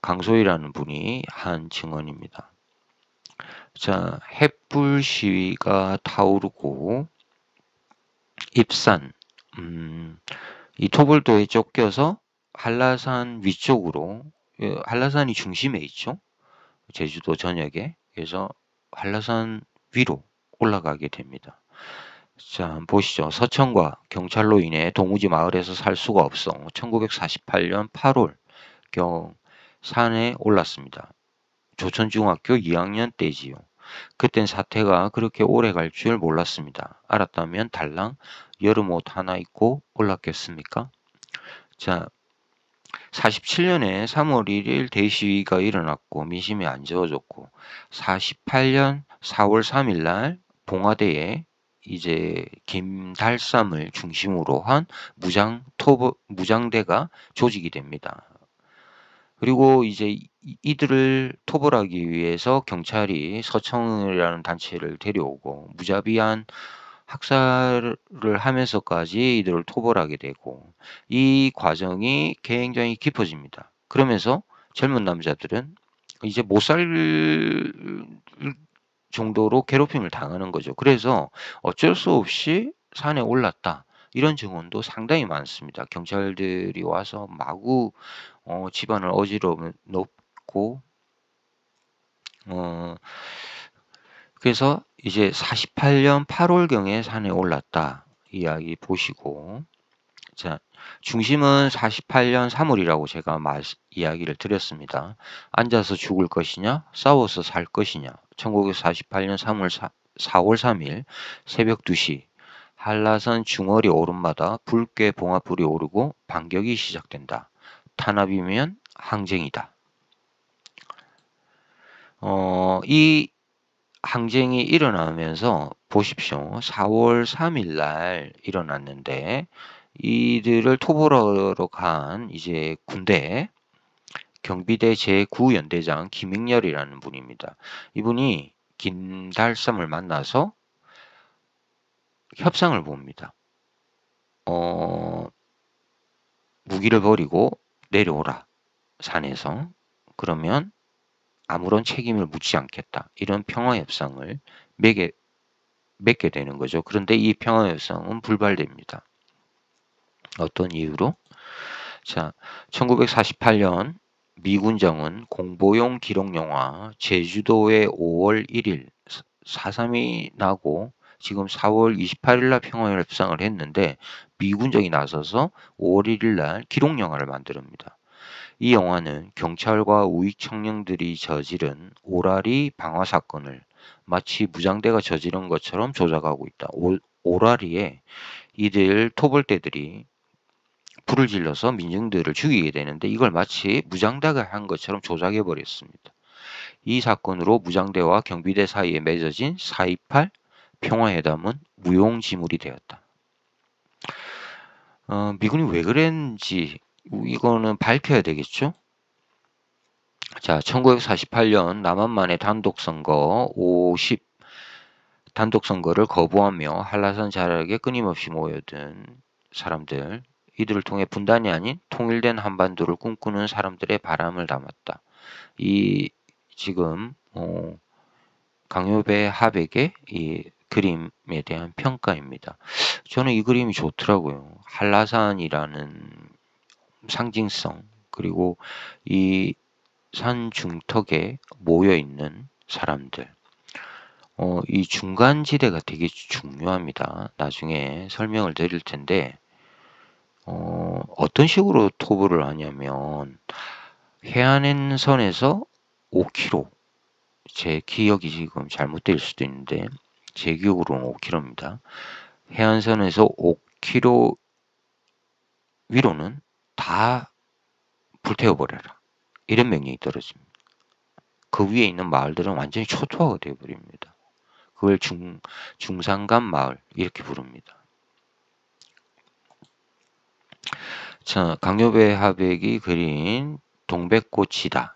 강소희라는 분이 한 증언입니다. 자, 햇불 시위가 타오르고 입산, 이 토벌도에 쫓겨서 한라산 위쪽으로, 한라산이 중심에 있죠. 제주도 전역에. 그래서 한라산 위로 올라가게 됩니다. 자, 보시죠. 서천과 경찰로 인해 도무지 마을에서 살 수가 없어 1948년 8월 경 산에 올랐습니다. 조천중학교 2학년 때지요. 그땐 사태가 그렇게 오래 갈 줄 몰랐습니다. 알았다면 달랑 여름옷 하나 입고 올랐겠습니까? 자, 47년에 3월 1일 대시위가 일어났고 민심이 안 좋아졌고 48년 4월 3일 날 봉화대에 이제 김달삼을 중심으로 한 무장대가 조직이 됩니다. 그리고 이제 이들을 토벌하기 위해서 경찰이 서청이라는 단체를 데려오고 무자비한 학살을 하면서까지 이들을 토벌하게 되고 이 과정이 굉장히 깊어집니다. 그러면서 젊은 남자들은 이제 못 살 정도로 괴롭힘을 당하는 거죠. 그래서 어쩔 수 없이 산에 올랐다. 이런 증언도 상당히 많습니다. 경찰들이 와서 마구 집안을 어지러 놓고 그래서 이제 48년 8월경에 산에 올랐다 이야기 보시고 자 중심은 48년 3월이라고 제가 이야기를 드렸습니다. 앉아서 죽을 것이냐 싸워서 살 것이냐 1948년 4월 3일 새벽 2시 한라산 중어리 오름마다 붉게 봉화불이 오르고 반격이 시작된다. 탄압이면 항쟁이다. 이 항쟁이 일어나면서 보십시오. 4월 3일 날 일어났는데 이들을 토벌하러 간 이제 군대 경비대 제9연대장 김익렬이라는 분입니다. 이분이 김달삼을 만나서 협상을 봅니다. 무기를 버리고 내려오라 산에서 그러면 아무런 책임을 묻지 않겠다. 이런 평화협상을 맺게 되는 거죠. 그런데 이 평화협상은 불발됩니다. 어떤 이유로? 자, 1948년 미군정은 공보용 기록영화 제주도의 5월 1일 4.3이 나고 지금 4월 28일 날 평화협상을 했는데 미군정이 나서서 5월 1일 날 기록영화를 만듭니다. 이 영화는 경찰과 우익 청년들이 저지른 오라리 방화 사건을 마치 무장대가 저지른 것처럼 조작하고 있다. 오라리에 이들 토벌대들이 불을 질러서 민중들을 죽이게 되는데 이걸 마치 무장대가 한 것처럼 조작해 버렸습니다. 이 사건으로 무장대와 경비대 사이에 맺어진 4.28 평화회담은 무용지물이 되었다. 미군이 왜 그랬는지 이거는 밝혀야 되겠죠? 자, 1948년 남한만의 단독선거를 거부하며 한라산 자락에 끊임없이 모여든 사람들, 이들을 통해 분단이 아닌 통일된 한반도를 꿈꾸는 사람들의 바람을 담았다. 이 지금 강요배 하백의 이 그림에 대한 평가입니다. 저는 이 그림이 좋더라고요. 한라산이라는 상징성 그리고 이 산 중턱에 모여 있는 사람들. 이 중간지대가 되게 중요합니다. 나중에 설명을 드릴 텐데, 어떤 식으로 토벌을 하냐면, 해안선에서 5km, 제 기억이 지금 잘못될 수도 있는데, 제 기억으로는 5km입니다. 해안선에서 5km 위로는 다 불태워버려라. 이런 명령이 떨어집니다. 그 위에 있는 마을들은 완전히 초토화가 되어버립니다. 그걸 중산간 마을 이렇게 부릅니다. 자, 강요배 하백이 그린 동백꽃이다.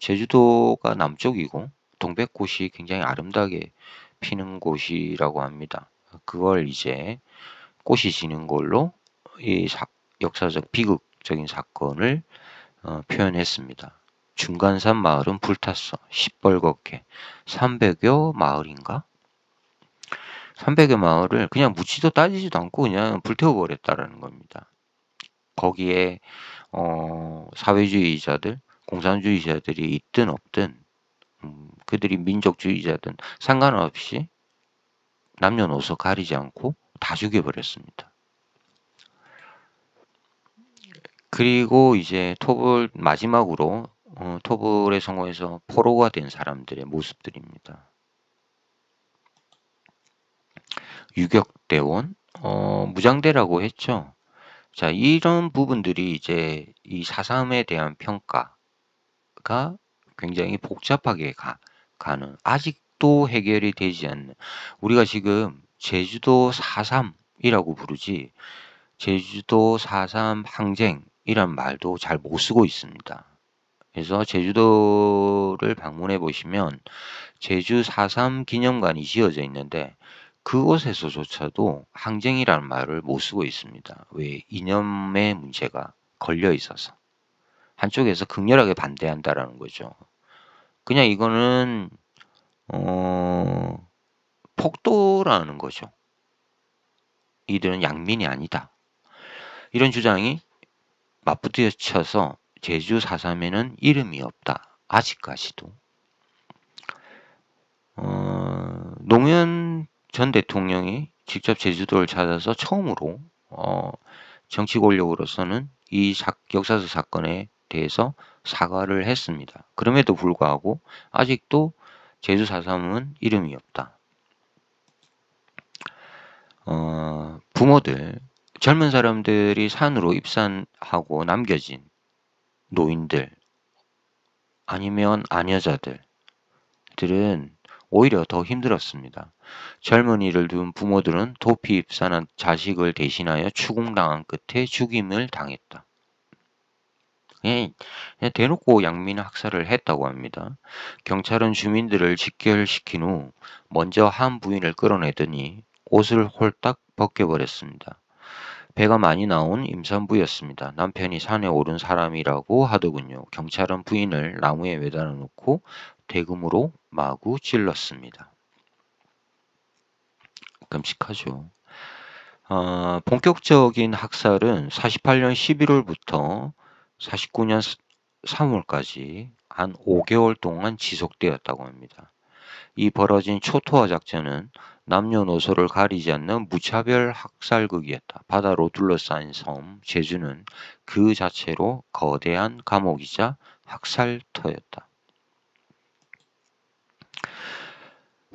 제주도가 남쪽이고 동백꽃이 굉장히 아름다게 피는 곳이라고 합니다. 그걸 이제 꽃이 지는 걸로 이 역사적 비극적인 사건을 표현했습니다. 중간산 마을은 불탔어. 시뻘겋게. 300여 마을인가? 300여 마을을 그냥 묻지도 따지지도 않고 그냥 불태워버렸다라는 겁니다. 거기에 사회주의자들, 공산주의자들이 있든 없든 그들이 민족주의자든 상관없이 남녀노소 가리지 않고 다 죽여버렸습니다. 그리고 이제 마지막으로 토벌에 성공해서 포로가 된 사람들의 모습들입니다. 유격대원, 무장대라고 했죠. 자, 이런 부분들이 이제 이 4.3에 대한 평가가 굉장히 복잡하게 가는, 아직도 해결이 되지 않는, 우리가 지금 제주도 4.3이라고 부르지, 제주도 4.3 항쟁이란 말도 잘 못 쓰고 있습니다. 그래서 제주도를 방문해 보시면 제주 4.3 기념관이 지어져 있는데 그곳에서조차도 항쟁이라는 말을 못 쓰고 있습니다. 왜? 이념의 문제가 걸려 있어서. 한쪽에서 극렬하게 반대한다라는 거죠. 그냥 이거는 폭도라는 거죠. 이들은 양민이 아니다. 이런 주장이 맞부딪혀서 제주 4.3에는 이름이 없다. 아직까지도. 노무현 전 대통령이 직접 제주도를 찾아서 처음으로 정치 권력으로서는 이 역사적 사건에 대해서 사과를 했습니다. 그럼에도 불구하고 아직도 제주 4.3은 이름이 없다. 부모들, 젊은 사람들이 산으로 입산하고 남겨진 노인들 아니면 아녀자들들은 오히려 더 힘들었습니다. 젊은이를 둔 부모들은 도피 입산한 자식을 대신하여 추궁당한 끝에 죽임을 당했다. 그냥 대놓고 양민 학살을 했다고 합니다. 경찰은 주민들을 직결시킨 후 먼저 한 부인을 끌어내더니 옷을 홀딱 벗겨버렸습니다. 배가 많이 나온 임산부였습니다. 남편이 산에 오른 사람이라고 하더군요. 경찰은 부인을 나무에 매달아 놓고 대금으로 마구 찔렀습니다. 끔찍하죠. 본격적인 학살은 48년 11월부터 49년 3월까지 한 5개월 동안 지속되었다고 합니다. 이 벌어진 초토화 작전은 남녀노소를 가리지 않는 무차별 학살극이었다. 바다로 둘러싸인 섬 제주는 그 자체로 거대한 감옥이자 학살터였다.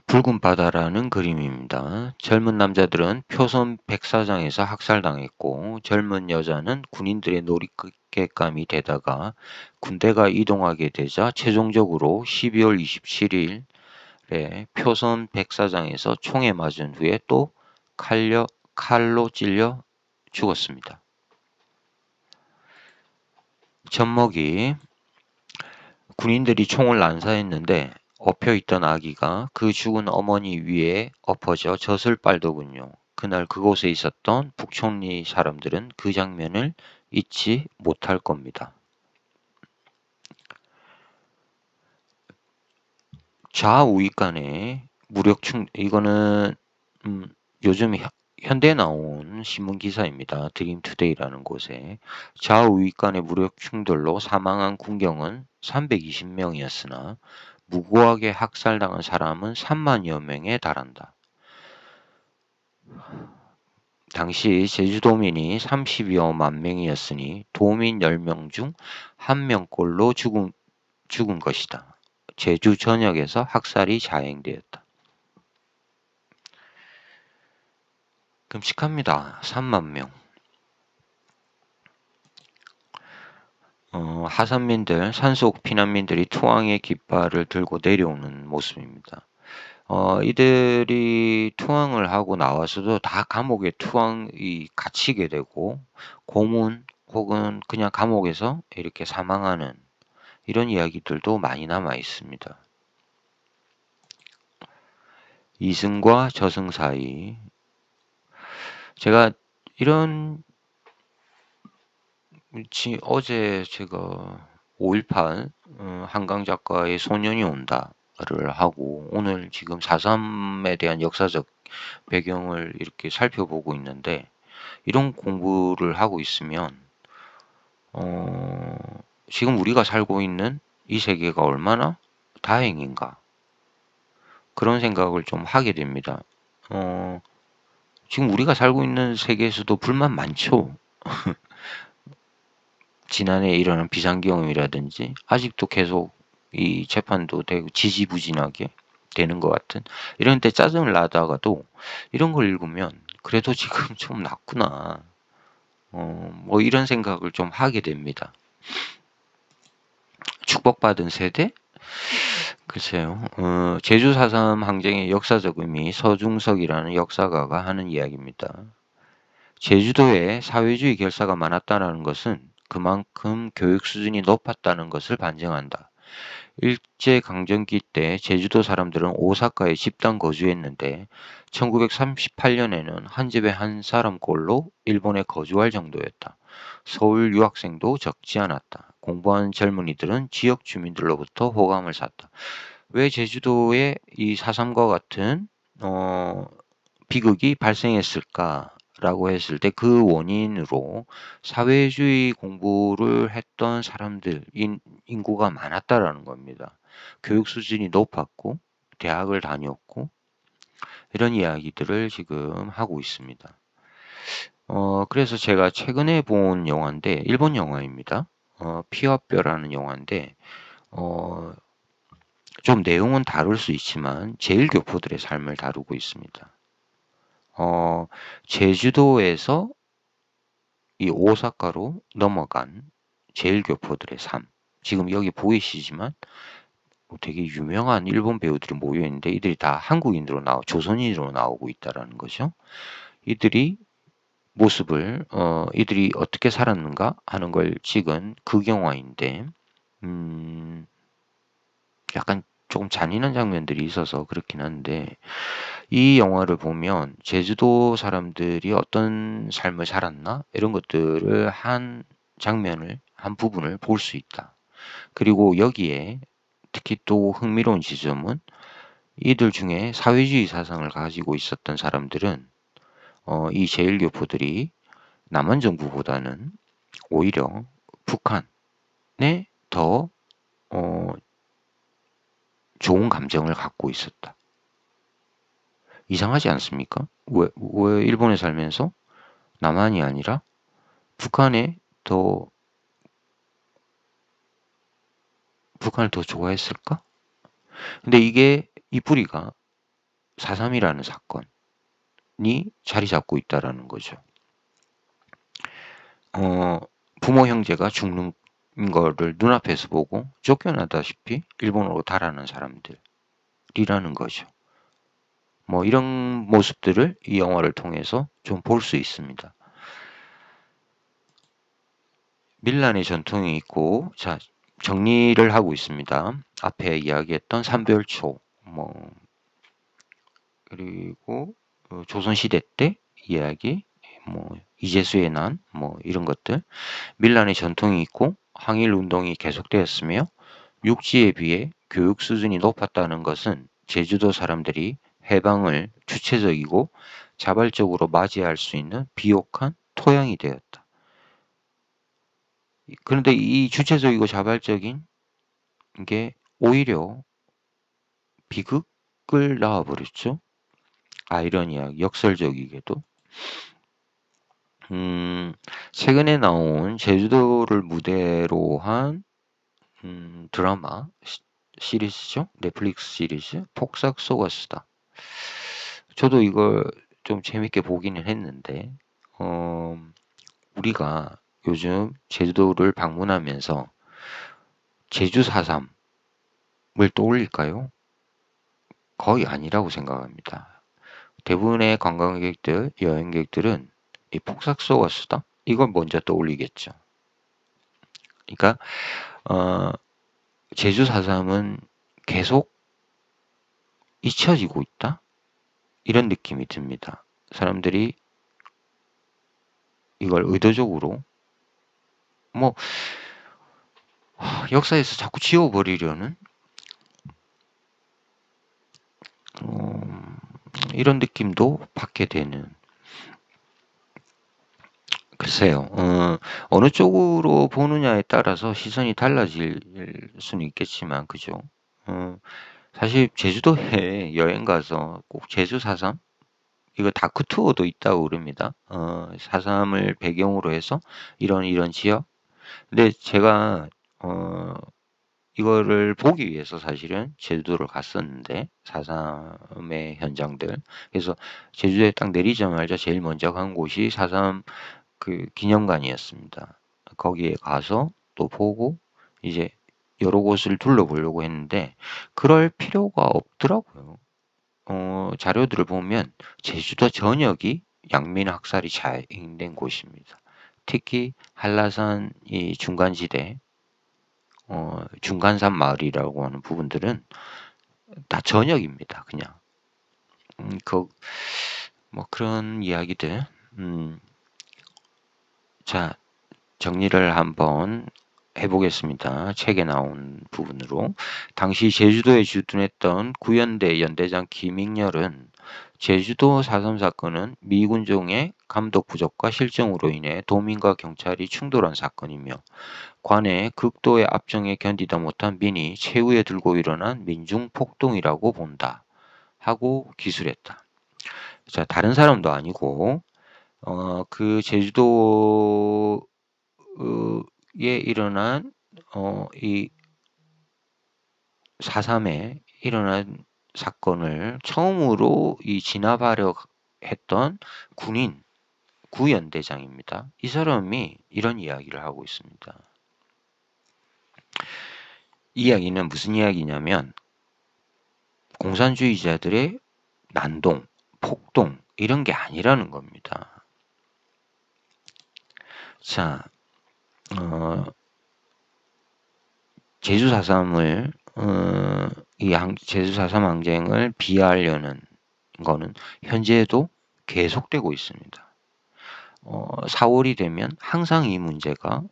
붉은 바다라는 그림입니다. 젊은 남자들은 표선 백사장에서 학살당했고 젊은 여자는 군인들의 놀잇감이 되다가 군대가 이동하게 되자 최종적으로 12월 27일에 표선 백사장에서 총에 맞은 후에 또 칼로 찔려 죽었습니다. 젖먹이 군인들이 총을 난사했는데 엎혀있던 아기가 그 죽은 어머니 위에 엎어져 젖을 빨더군요. 그날 그곳에 있었던 북촌리 사람들은 그 장면을 잊지 못할 겁니다. 좌우익간의 이거는 요즘 현대에 나온 신문 기사입니다. 드림투데이라는 곳에 좌우익간의 무력 충돌로 사망한 군경은 320명이었으나 무고하게 학살당한 사람은 3만여 명에 달한다. 당시 제주도민이 30여만 명이었으니 도민 10명 중 1명꼴로 죽은 것이다. 제주 전역에서 학살이 자행되었다. 끔찍합니다. 3만 명. 하산민들, 산속 피난민들이 투항의 깃발을 들고 내려오는 모습입니다. 이들이 투항을 하고 나와서도 다 감옥에 투항이 갇히게 되고 고문 혹은 그냥 감옥에서 이렇게 사망하는 이런 이야기들도 많이 남아 있습니다. 이승과 저승 사이. 제가 이런 어제 제가 5.18 한강 작가의 소년이 온다 하고 오늘 지금 4.3에 대한 역사적 배경을 이렇게 살펴보고 있는데 이런 공부를 하고 있으면 지금 우리가 살고 있는 이 세계가 얼마나 다행인가 그런 생각을 좀 하게 됩니다. 지금 우리가 살고 있는 세계에서도 불만 많죠. 지난해 일어난 비상경험이라든지 아직도 계속 이 재판도 되고 지지부진하게 되는 것 같은 이런 때 짜증을 나다가도 이런 걸 읽으면 그래도 지금 좀 낫구나. 뭐 이런 생각을 좀 하게 됩니다. 축복받은 세대? 글쎄요. 제주 4.3 항쟁의 역사적 의미 서중석이라는 역사가가 하는 이야기입니다. 제주도에 사회주의 결사가 많았다는 것은 그만큼 교육 수준이 높았다는 것을 반증한다. 일제강점기 때 제주도 사람들은 오사카에 집단 거주했는데 1938년에는 한 집에 한 사람꼴로 일본에 거주할 정도였다. 서울 유학생도 적지 않았다. 공부한 젊은이들은 지역 주민들로부터 호감을 샀다. 왜 제주도에 이 4.3과 같은 비극이 발생했을까라고 했을 때 그 원인으로 사회주의 공부를 했던 사람들, 인구가 많았다라는 겁니다. 교육 수준이 높았고, 대학을 다녔고, 이런 이야기들을 지금 하고 있습니다. 그래서 제가 최근에 본 영화인데, 일본 영화입니다. 피와 뼈라는 영화인데, 좀 내용은 다를 수 있지만, 제일교포들의 삶을 다루고 있습니다. 제주도에서 이 오사카로 넘어간 제일교포들의 삶. 지금 여기 보이시지만 되게 유명한 일본 배우들이 모여있는데 이들이 다 한국인으로 조선인으로 나오고 있다라는 거죠. 이들이 모습을, 이들이 어떻게 살았는가 하는 걸 찍은 극영화인데, 약간 조금 잔인한 장면들이 있어서 그렇긴 한데, 이 영화를 보면 제주도 사람들이 어떤 삶을 살았나 이런 것들을 한 장면을 한 부분을 볼 수 있다. 그리고 여기에 특히 또 흥미로운 지점은 이들 중에 사회주의 사상을 가지고 있었던 사람들은 이 제일교포들이 남한 정부보다는 오히려 북한에 더 좋은 감정을 갖고 있었다. 이상하지 않습니까? 왜 일본에 살면서 남한이 아니라 북한을 더 좋아했을까? 근데 이 뿌리가 4.3이라는 사건이 자리 잡고 있다라는 거죠. 부모 형제가 죽는 거를 눈앞에서 보고 쫓겨나다시피 일본으로 달아난 사람들이라는 거죠. 뭐 이런 모습들을 이 영화를 통해서 좀 볼 수 있습니다. 밀란의 전통이 있고, 자, 정리를 하고 있습니다. 앞에 이야기했던 삼별초, 그리고 조선시대 때 이야기, 이재수의 난, 이런 것들. 밀란의 전통이 있고, 항일 운동이 계속되었으며, 육지에 비해 교육 수준이 높았다는 것은 제주도 사람들이 해방을 주체적이고 자발적으로 맞이할 수 있는 비옥한 토양이 되었다. 그런데 이 주체적이고 자발적인 게 오히려 비극을 낳아버렸죠. 아이러니하게 역설적이게도. 최근에 나온 제주도를 무대로 한 드라마 시리즈죠. 넷플릭스 시리즈 폭삭 속았수다. 저도 이걸 좀 재밌게 보기는 했는데 우리가 요즘 제주도를 방문하면서 제주 4.3을 떠올릴까요? 거의 아니라고 생각합니다. 대부분의 관광객들, 여행객들은 이 폭삭 속았수다 이걸 먼저 떠올리겠죠. 그러니까 제주 4.3은 계속 잊혀지고 있다? 이런 느낌이 듭니다. 사람들이 이걸 의도적으로 역사에서 자꾸 지워버리려는 이런 느낌도 받게 되는. 글쎄요. 어느 쪽으로 보느냐에 따라서 시선이 달라질 수는 있겠지만 그죠? 사실 제주도에 여행 가서 꼭 제주 4.3 이거 다크 투어도 있다고 그럽니다. 4.3을 배경으로 해서 이런 지역. 근데 제가 이거를 보기 위해서 사실은 제주도를 갔었는데 4.3의 현장들. 그래서 제주도에 딱 내리자마자 제일 먼저 간 곳이 4.3 그 기념관이었습니다. 거기에 가서 또 보고 이제 여러 곳을 둘러보려고 했는데 그럴 필요가 없더라고요. 자료들을 보면 제주도 전역이 양민 학살이 자행된 곳입니다. 특히 한라산 이 중간지대, 중간산 마을이라고 하는 부분들은 다 전역입니다. 그냥 뭐 그런 이야기들. 자, 정리를 한번 해보겠습니다. 책에 나온 부분으로. 당시 제주도에 주둔했던 구연대 연대장 김익렬은 제주도 4.3 사건은 미군종의 감독 부족과 실정으로 인해 도민과 경찰이 충돌한 사건이며 관의 극도의 압정에 견디다 못한 민이 최후에 들고 일어난 민중 폭동이라고 본다. 하고 기술했다. 자, 다른 사람도 아니고 그 제주도에 일어난 이 4.3에 일어난 사건을 처음으로 이 진압하려 했던 군인 구연대장입니다. 이 사람이 이런 이야기를 하고 있습니다. 이 이야기는 무슨 이야기냐면 공산주의자들의 난동, 폭동 이런 게 아니라는 겁니다. 자, 제주 4.3을 제주 4.3 항쟁을 비하하려는 거는 현재도 계속되고 있습니다. 4월이 되면 항상 이 문제가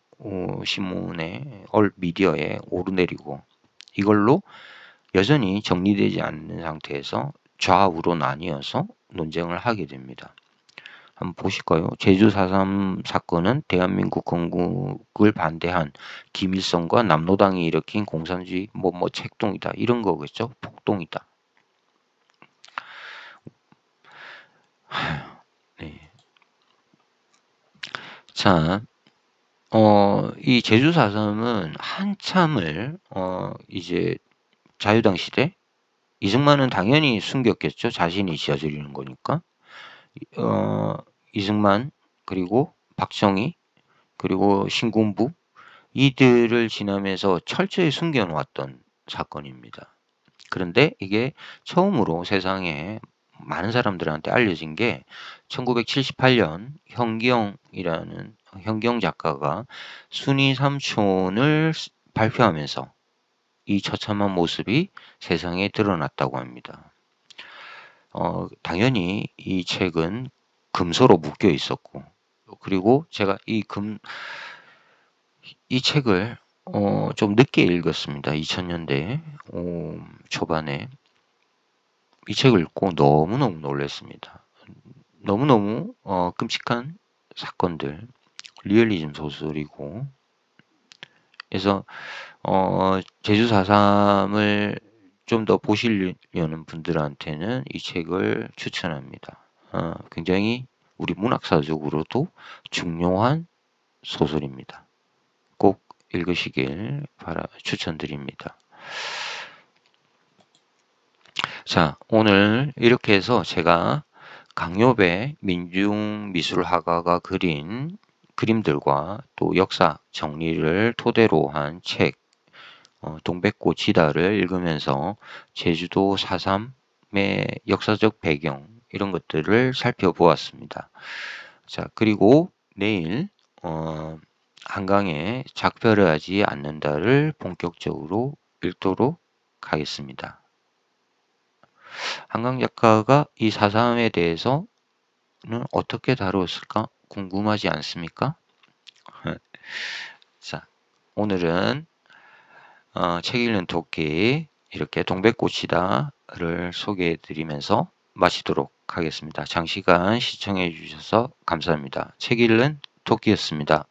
신문에 미디어에 오르내리고 이걸로 여전히 정리되지 않는 상태에서 좌우로 나뉘어서 논쟁을 하게 됩니다. 한번 보실까요? 제주 4.3 사건은 대한민국 건국을 반대한 김일성과 남노당이 일으킨 공산주의 책동이다. 이런 거겠죠? 폭동이다. 네. 자, 이 제주 4.3은 한참을 이제 자유당 시대 이승만은 당연히 숨겼겠죠. 자신이 저지르는 거니까. 이승만 그리고 박정희 그리고 신군부 이들을 지나면서 철저히 숨겨놓았던 사건입니다. 그런데 이게 처음으로 세상에 많은 사람들한테 알려진 게 1978년 현경 작가가 순이 삼촌을 발표하면서 이 처참한 모습이 세상에 드러났다고 합니다. 당연히 이 책은 금서로 묶여 있었고 그리고 제가 이 책을 좀 늦게 읽었습니다. 2000년대 초반에 이 책을 읽고 너무너무 놀랐습니다. 너무너무 끔찍한 사건들, 리얼리즘 소설이고 그래서 제주 4.3을 좀 더 보시려는 분들한테는 이 책을 추천합니다. 굉장히 우리 문학사적으로도 중요한 소설입니다. 꼭 읽으시길 추천드립니다. 자, 오늘 이렇게 해서 제가 강요배 민중미술화가가 그린 그림들과 또 역사 정리를 토대로 한 책 동백꽃이다를 읽으면서 제주도 4.3의 역사적 배경 이런 것들을 살펴보았습니다. 자, 그리고 내일 한강에 작별을 하지 않는다를 본격적으로 읽도록 하겠습니다. 한강 작가가 이 4.3에 대해서는 어떻게 다루었을까 궁금하지 않습니까? 자, 오늘은 책 읽는 토끼 이렇게 동백꽃이다를 소개해 드리면서 마치도록 하겠습니다. 장시간 시청해 주셔서 감사합니다. 책 읽는 토끼였습니다.